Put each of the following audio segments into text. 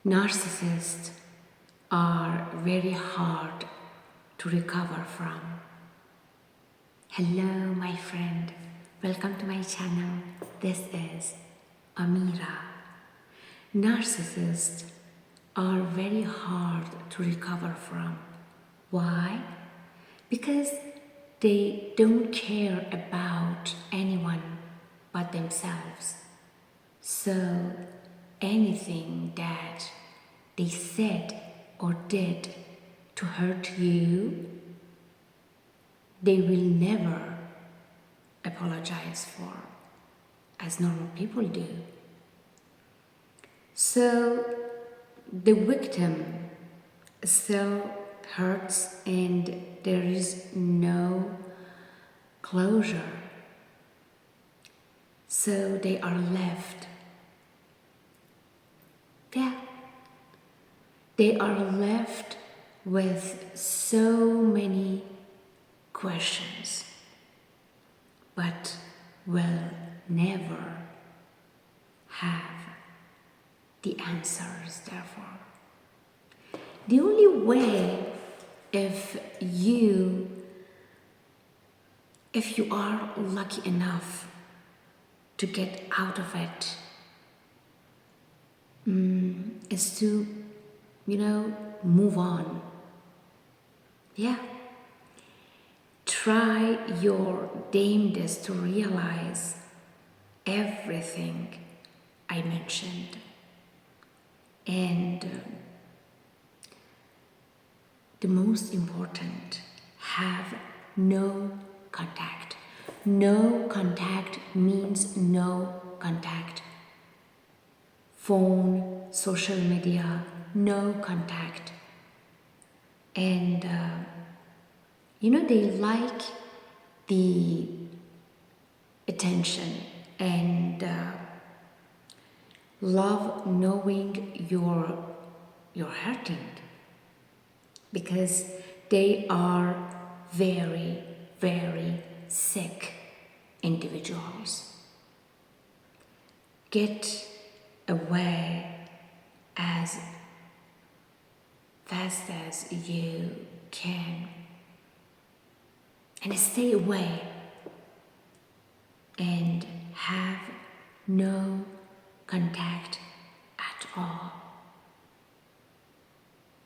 Narcissists are very hard to recover from. Hello, my friend. Welcome to my channel. This is Amira. Narcissists are very hard to recover from. Why? Because they don't care about anyone but themselves. So anything that they said or did to hurt you, they will never apologize for, as normal people do. So the victim still hurts and there is no closure. So they are left. They are left with so many questions, but will never have the answers, therefore. The only way, if you are lucky enough to get out of it, is to, move on. Try your damnedest to realize everything I mentioned. And the most important, have no contact. No contact means no contact. Phone, social media, no contact. And they like the attention and love knowing you're hurting, because they are very, very sick individuals. Get away as fast as you can and stay away and have no contact at all.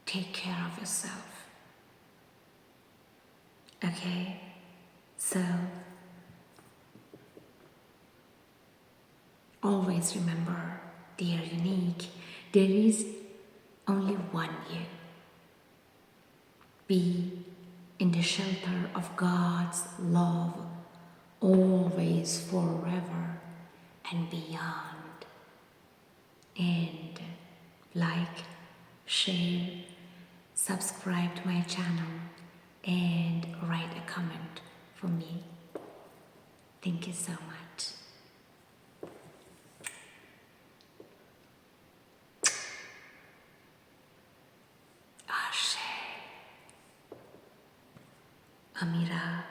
Take care of yourself. Okay? So always remember, they are unique. There is only one you. Be in the shelter of God's love, always, forever, and beyond. And like, share, subscribe to my channel, and write a comment for me. Thank you so much. Amira.